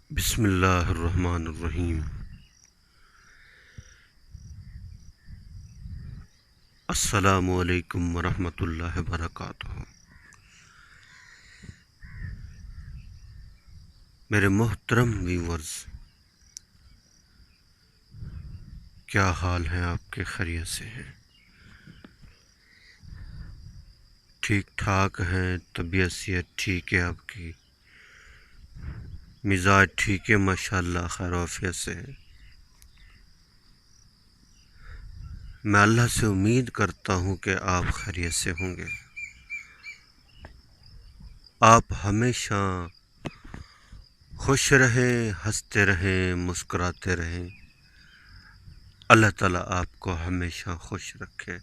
بسم اللہ الرحمن الرحیم۔ السلام علیکم ورحمۃ اللہ وبرکاتہ۔ میرے محترم ویورز، کیا حال ہیں آپ کے؟ خیریت سے ہیں؟ ٹھیک ٹھاک ہیں؟ طبیعت صحت ٹھیک ہے آپ کی؟ مزاج ٹھیک ہے؟ ماشاءاللہ خیر و عافیت سے ہے؟ میں اللہ سے امید کرتا ہوں کہ آپ خیریت سے ہوں گے۔ آپ ہمیشہ خوش رہیں، ہنستے رہیں، مسکراتے رہیں۔ اللہ تعالیٰ آپ کو ہمیشہ خوش رکھے،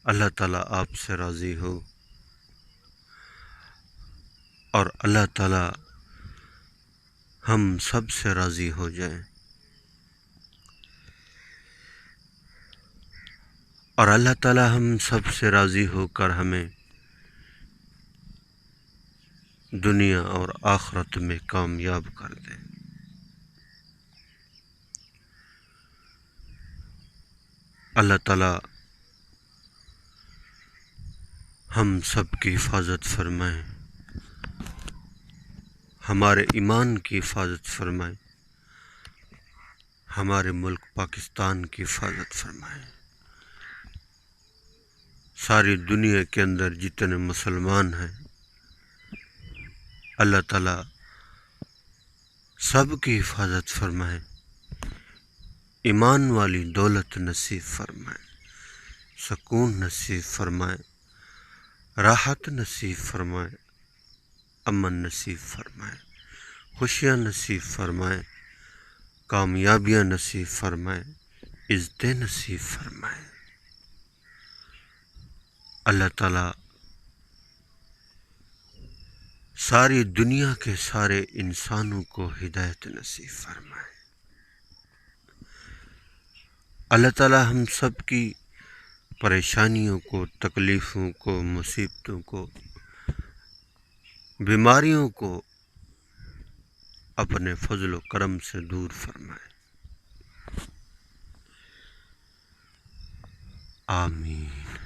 اللہ تعالیٰ آپ سے راضی ہو، اور اللہ تعالیٰ ہم سب سے راضی ہو جائیں، اور اللہ تعالیٰ ہم سب سے راضی ہو کر ہمیں دنیا اور آخرت میں کامیاب کر دیں۔ اللہ تعالیٰ ہم سب کی حفاظت فرمائیں، ہمارے ایمان کی حفاظت فرمائیں، ہمارے ملک پاکستان کی حفاظت فرمائیں۔ ساری دنیا کے اندر جتنے مسلمان ہیں، اللہ تعالیٰ سب کی حفاظت فرمائیں، ایمان والی دولت نصیب فرمائیں، سکون نصیب فرمائیں، راحت نصیب فرمائیں، امن نصیب فرمائیں، خوشیاں نصیب فرمائیں، کامیابیاں نصیب فرمائیں، عزتیں نصیب فرمائیں۔ اللہ تعالیٰ ساری دنیا کے سارے انسانوں کو ہدایت نصیب فرمائے۔ اللہ تعالیٰ ہم سب کی پریشانیوں کو، تکلیفوں کو، مصیبتوں کو، بیماریوں کو اپنے فضل و کرم سے دور فرمائے۔ آمین۔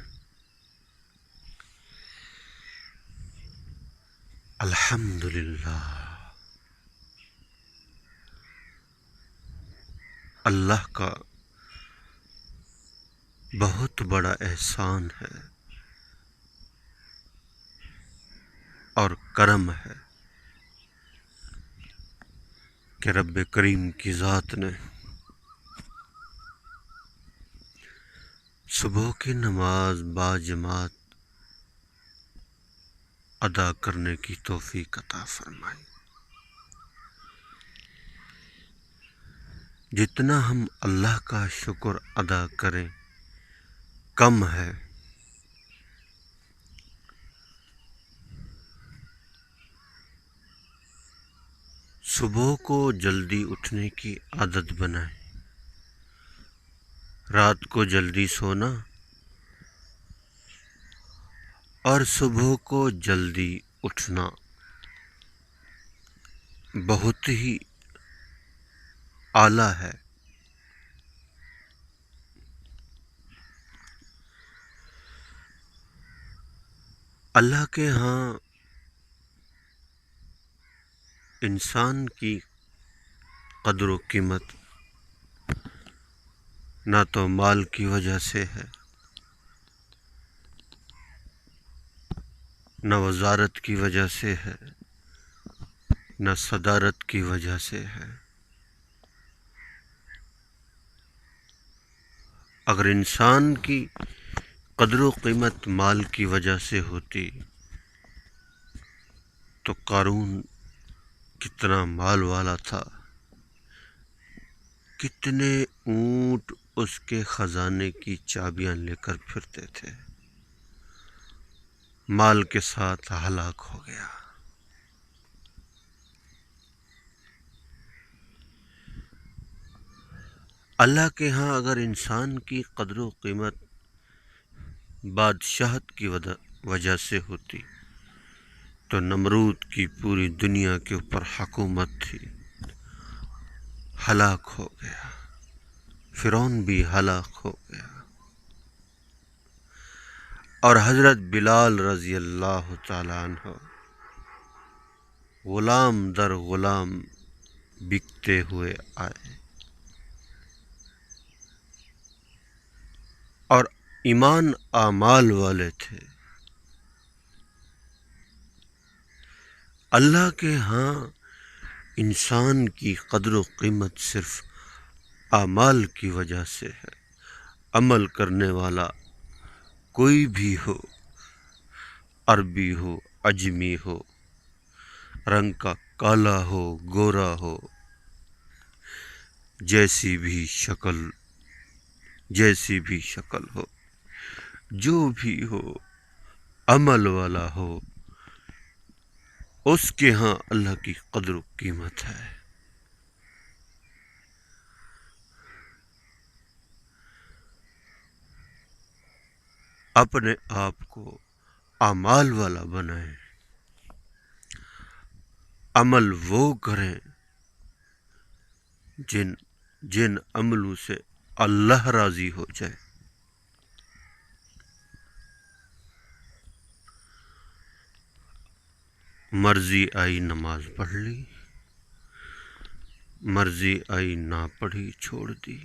الحمدللہ، اللہ کا بہت بڑا احسان ہے اور کرم ہے کہ رب کریم کی ذات نے صبح کی نماز باجماعت ادا کرنے کی توفیق عطا فرمائی۔ جتنا ہم اللہ کا شکر ادا کریں کم ہے۔ صبح کو جلدی اٹھنے کی عادت بنائیں، رات کو جلدی سونا اور صبح کو جلدی اٹھنا بہت ہی اعلیٰ ہے۔ اللہ کے ہاں انسان کی قدر و قیمت نہ تو مال کی وجہ سے ہے، نہ وزارت کی وجہ سے ہے، نہ صدارت کی وجہ سے ہے۔ اگر انسان کی قدر و قیمت مال کی وجہ سے ہوتی تو قارون کتنا مال والا تھا، کتنے اونٹ اس کے خزانے کی چابیاں لے کر پھرتے تھے، مال کے ساتھ ہلاک ہو گیا۔ اللہ کے ہاں اگر انسان کی قدر و قیمت بادشاہت کی وجہ سے ہوتی تو نمرود کی پوری دنیا کے اوپر حکومت تھی، ہلاک ہو گیا، فرعون بھی ہلاک ہو گیا، اور حضرت بلال رضی اللہ تعالیٰ عنہ غلام در غلام بکتے ہوئے آئے، اور ایمان اعمال والے تھے۔ اللہ کے ہاں انسان کی قدر و قیمت صرف اعمال کی وجہ سے ہے۔ عمل کرنے والا کوئی بھی ہو، عربی ہو، عجمی ہو، رنگ کا کالا ہو، گورا ہو، جیسی بھی شکل ہو، جو بھی ہو، عمل والا ہو، اس کے ہاں اللہ کی قدر و قیمت ہے۔ اپنے آپ کو اعمال والا بنائیں، عمل وہ کریں جن عملوں سے اللہ راضی ہو جائے۔ مرضی آئی نماز پڑھ لی، مرضی آئی نہ پڑھی چھوڑ دی،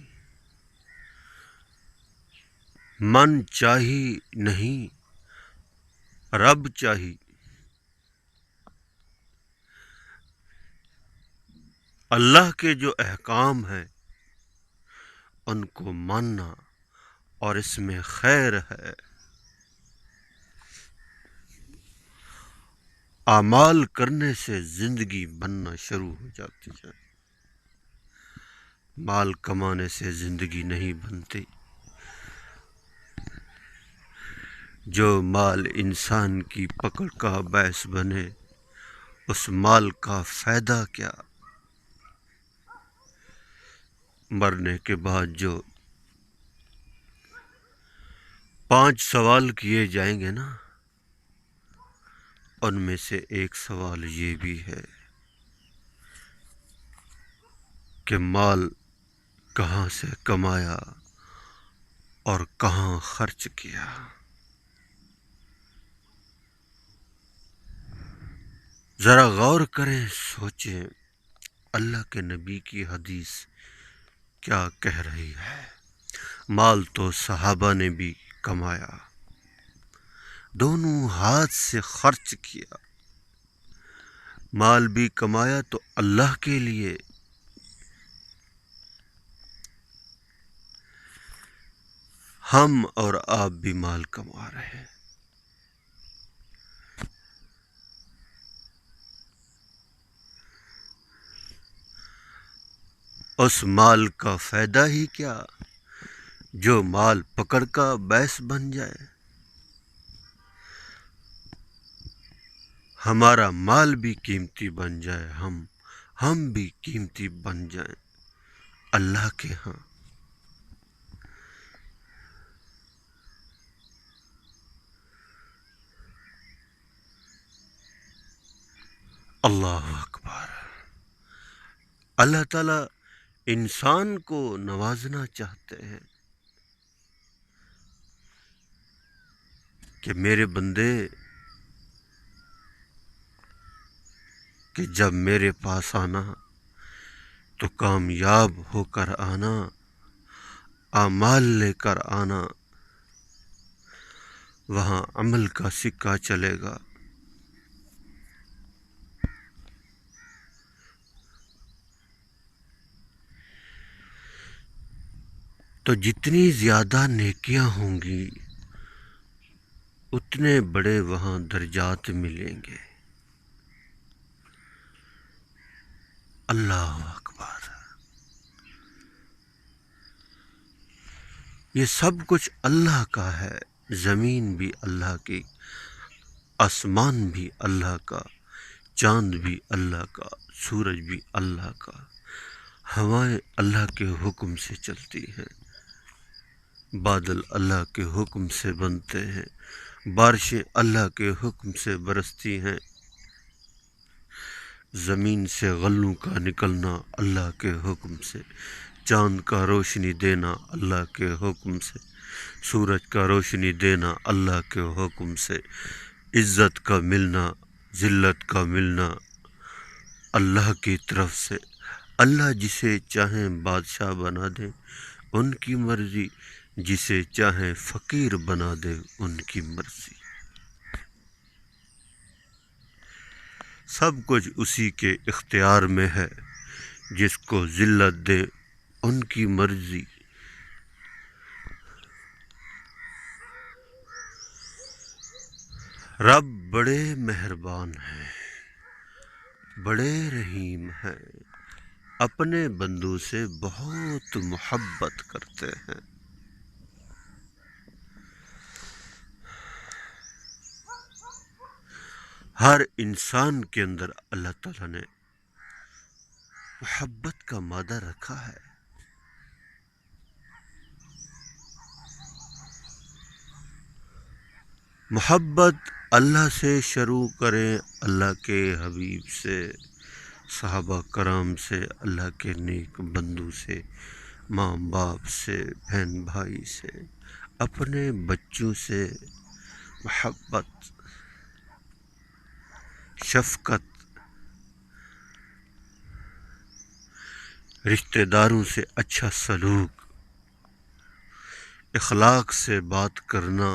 من چاہی نہیں رب چاہی، اللہ کے جو احکام ہیں ان کو ماننا، اور اس میں خیر ہے۔ اعمال کرنے سے زندگی بننا شروع ہو جاتی ہے، مال کمانے سے زندگی نہیں بنتی۔ جو مال انسان کی پکڑ کا باعث بنے، اس مال کا فائدہ کیا؟ مرنے کے بعد جو 5 سوال کیے جائیں گے نا، ان میں سے ایک سوال یہ بھی ہے کہ مال کہاں سے کمایا اور کہاں خرچ کیا۔ ذرا غور کریں، سوچیں، اللہ کے نبی کی حدیث کیا کہہ رہی ہے۔ مال تو صحابہ نے بھی کمایا، دونوں ہاتھ سے خرچ کیا، مال بھی کمایا تو اللہ کے لیے، ہم اور آپ بھی مال کما رہے ہیں۔ اس مال کا فائدہ ہی کیا جو مال پکڑ کا باعث بن جائے۔ ہمارا مال بھی قیمتی بن جائے، ہم بھی قیمتی بن جائیں اللہ کے ہاں۔ اللہ اکبر۔ اللہ تعالیٰ انسان کو نوازنا چاہتے ہیں کہ میرے بندے، کہ جب میرے پاس آنا تو کامیاب ہو کر آنا، اعمال لے کر آنا، وہاں عمل کا سکہ چلے گا۔ تو جتنی زیادہ نیکیاں ہوں گی اتنے بڑے وہاں درجات ملیں گے۔ اللہ اکبر۔ یہ سب کچھ اللہ کا ہے، زمین بھی اللہ کی، آسمان بھی اللہ کا، چاند بھی اللہ کا، سورج بھی اللہ کا، ہوائیں اللہ کے حکم سے چلتی ہیں، بادل اللہ کے حکم سے بنتے ہیں، بارشیں اللہ کے حکم سے برستی ہیں، زمین سے غلوں کا نکلنا اللہ کے حکم سے، چاند کا روشنی دینا اللہ کے حکم سے، سورج کا روشنی دینا اللہ کے حکم سے، عزت کا ملنا ذلت کا ملنا اللہ کی طرف سے۔ اللہ جسے چاہیں بادشاہ بنا دے ان کی مرضی، جسے چاہیں فقیر بنا دے ان کی مرضی۔ سب کچھ اسی کے اختیار میں ہے، جس کو ذلت دے ان کی مرضی۔ رب بڑے مہربان ہیں، بڑے رحیم ہیں، اپنے بندوں سے بہت محبت کرتے ہیں۔ ہر انسان کے اندر اللہ تعالیٰ نے محبت کا مادہ رکھا ہے۔ محبت اللہ سے شروع کریں، اللہ کے حبیب سے، صحابہ کرام سے، اللہ کے نیک بندوں سے، ماں باپ سے، بہن بھائی سے، اپنے بچوں سے محبت، شفقت، رشتہ داروں سے اچھا سلوک، اخلاق سے بات کرنا،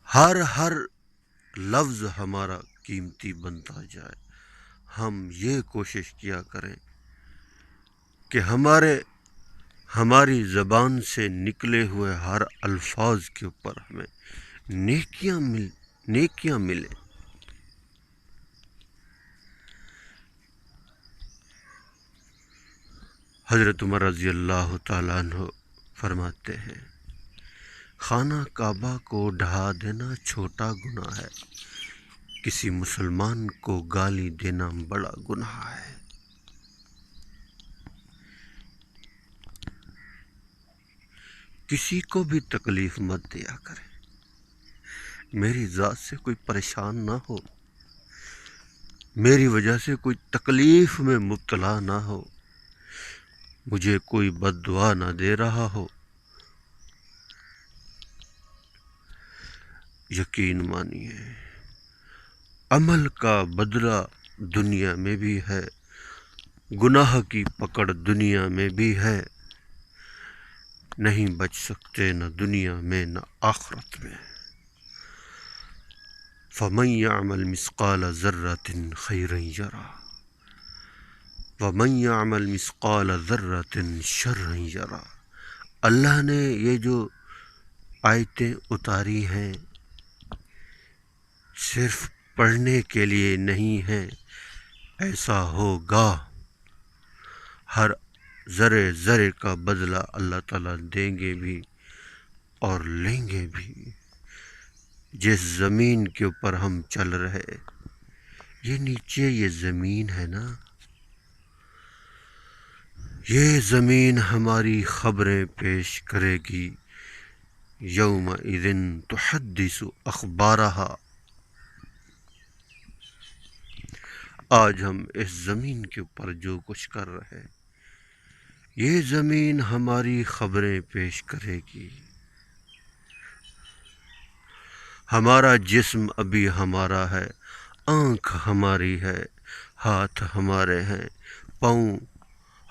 ہر لفظ ہمارا قیمتی بنتا جائے۔ ہم یہ کوشش کیا کریں کہ ہماری زبان سے نکلے ہوئے ہر الفاظ کے اوپر ہمیں نیکیاں ملیں۔ حضرت عمر رضی اللہ تعالیٰ عنہ فرماتے ہیں، خانہ کعبہ کو ڈھا دینا چھوٹا گناہ ہے، کسی مسلمان کو گالی دینا بڑا گناہ ہے۔ کسی کو بھی تکلیف مت دیا کرے، میری ذات سے کوئی پریشان نہ ہو، میری وجہ سے کوئی تکلیف میں مبتلا نہ ہو، مجھے کوئی بد دعا نہ دے رہا ہو۔ یقین مانیے عمل کا بدلہ دنیا میں بھی ہے، گناہ کی پکڑ دنیا میں بھی ہے، نہیں بچ سکتے نہ دنیا میں نہ آخرت میں۔ فَمَن يَعْمَلْ مِثْقَالَ ذَرَّةٍ خَيْرًا يَرَهُ وَمَن يَعْمَلْ مِثْقَالَ ذَرَّةٍ شَرًّا يَرَهُ۔ اللہ نے یہ جو آیتیں اتاری ہیں صرف پڑھنے کے لیے نہیں ہیں، ایسا ہوگا، ہر ذرے ذرے کا بدلہ اللہ تعالیٰ دیں گے بھی اور لیں گے بھی۔ جس زمین کے اوپر ہم چل رہے، یہ نیچے یہ زمین ہے نا، یہ زمین ہماری خبریں پیش کرے گی۔ یومئذ تحدث اخبارہا۔ آج ہم اس زمین کے اوپر جو کچھ کر رہے، یہ زمین ہماری خبریں پیش کرے گی۔ ہمارا جسم ابھی ہمارا ہے، آنکھ ہماری ہے، ہاتھ ہمارے ہیں، پاؤں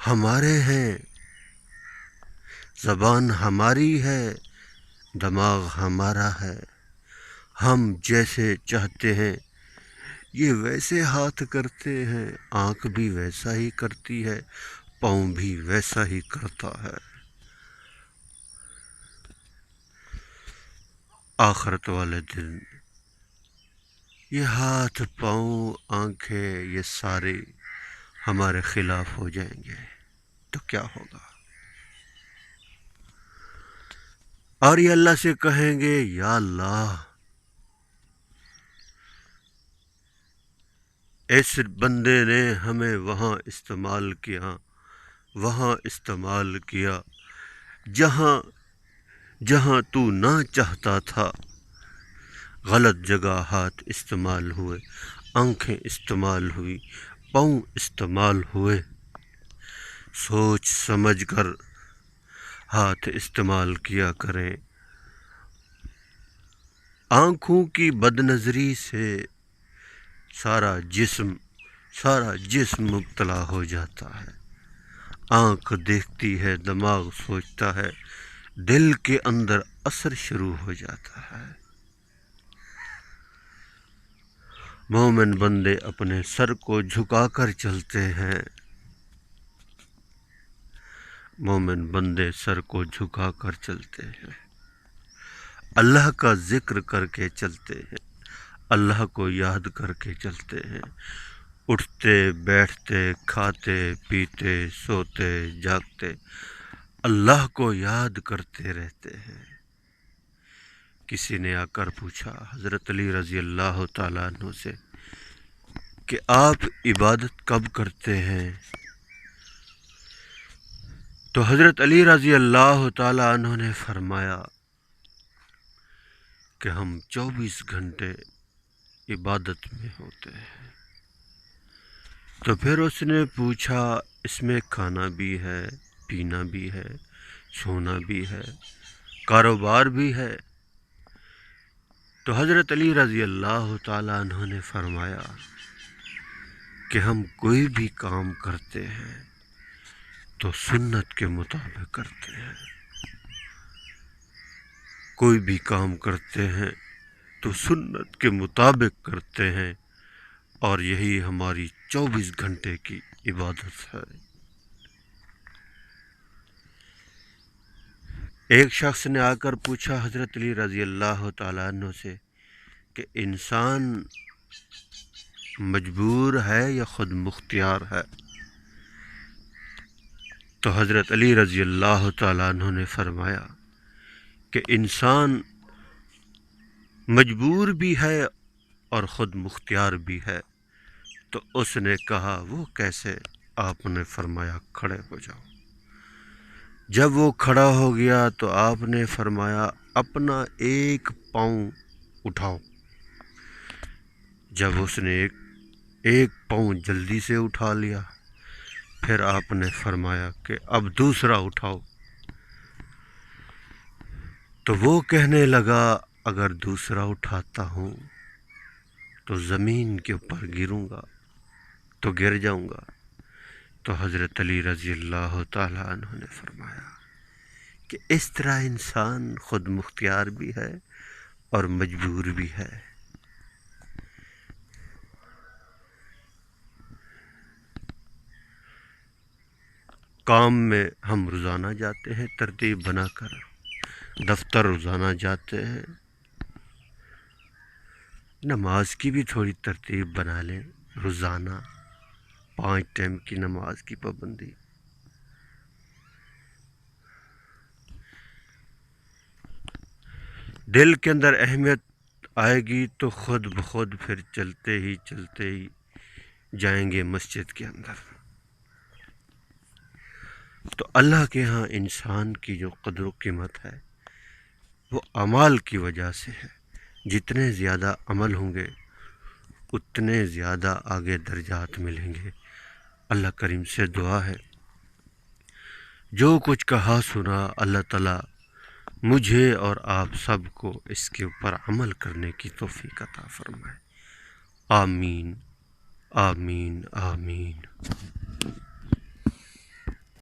ہمارے ہیں، زبان ہماری ہے، دماغ ہمارا ہے۔ ہم جیسے چاہتے ہیں یہ ویسے ہاتھ کرتے ہیں، آنکھ بھی ویسا ہی کرتی ہے، پاؤں بھی ویسا ہی کرتا ہے۔ آخرت والے دن یہ ہاتھ، پاؤں، آنکھیں، یہ سارے ہمارے خلاف ہو جائیں گے تو کیا ہوگا؟ اور یہ اللہ سے کہیں گے، یا اللہ اس بندے نے ہمیں وہاں استعمال کیا جہاں تو نہ چاہتا تھا، غلط جگہ ہاتھ استعمال ہوئے، آنکھیں استعمال ہوئی، پاؤں استعمال ہوئے، سوچ سمجھ کر ہاتھ استعمال کیا کریں۔ آنکھوں کی بد نظری سے سارا جسم مبتلا ہو جاتا ہے۔ آنکھ دیکھتی ہے، دماغ سوچتا ہے، دل کے اندر اثر شروع ہو جاتا ہے۔ مومن بندے اپنے سر کو جھکا کر چلتے ہیں، مومن بندے سر کو جھکا کر چلتے ہیں، اللہ کا ذکر کر کے چلتے ہیں، اللہ کو یاد کر کے چلتے ہیں، اٹھتے بیٹھتے کھاتے پیتے سوتے جاگتے اللہ کو یاد کرتے رہتے ہیں۔ کسی نے آ کر پوچھا حضرت علی رضی اللہ تعالیٰ عنہ سے کہ آپ عبادت کب کرتے ہیں؟ تو حضرت علی رضی اللہ تعالیٰ عنہ نے فرمایا کہ ہم 24 گھنٹے عبادت میں ہوتے ہیں۔ تو پھر اس نے پوچھا اس میں کھانا بھی ہے، پینا بھی ہے، سونا بھی ہے، کاروبار بھی ہے؟ تو حضرت علی رضی اللہ تعالیٰ عنہ نے فرمایا کہ ہم کوئی بھی کام کرتے ہیں تو سنت کے مطابق کرتے ہیں، کوئی بھی کام کرتے ہیں تو سنت کے مطابق کرتے ہیں، اور یہی ہماری 24 گھنٹے کی عبادت ہے۔ ایک شخص نے آ کر پوچھا حضرت علی رضی اللہ تعالیٰ عنہ سے کہ انسان مجبور ہے یا خود مختار ہے؟ تو حضرت علی رضی اللہ تعالیٰ عنہ نے فرمایا کہ انسان مجبور بھی ہے اور خود مختار بھی ہے۔ تو اس نے کہا وہ کیسے؟ آپ نے فرمایا کھڑے ہو جاؤ۔ جب وہ کھڑا ہو گیا تو آپ نے فرمایا اپنا ایک پاؤں اٹھاؤ۔ جب اس نے ایک پاؤں جلدی سے اٹھا لیا، پھر آپ نے فرمایا کہ اب دوسرا اٹھاؤ۔ تو وہ کہنے لگا اگر دوسرا اٹھاتا ہوں تو زمین کے اوپر گروں گا، تو گر جاؤں گا۔ تو حضرت علی رضی اللہ تعالیٰ عنہ نے فرمایا کہ اس طرح انسان خود مختار بھی ہے اور مجبور بھی ہے۔ کام میں ہم روزانہ جاتے ہیں ترتیب بنا کر، دفتر روزانہ جاتے ہیں، نماز کی بھی تھوڑی ترتیب بنا لیں، روزانہ 5 ٹائم کی نماز کی پابندی۔ دل کے اندر اہمیت آئے گی تو خود بخود پھر چلتے ہی جائیں گے مسجد کے اندر۔ تو اللہ کے ہاں انسان کی جو قدر و قیمت ہے وہ اعمال کی وجہ سے ہے۔ جتنے زیادہ عمل ہوں گے اتنے زیادہ آگے درجات ملیں گے۔ اللہ کریم سے دعا ہے جو کچھ کہا سنا اللہ تعالیٰ مجھے اور آپ سب کو اس کے اوپر عمل کرنے کی توفیق عطا فرمائے۔ آمین آمین آمین۔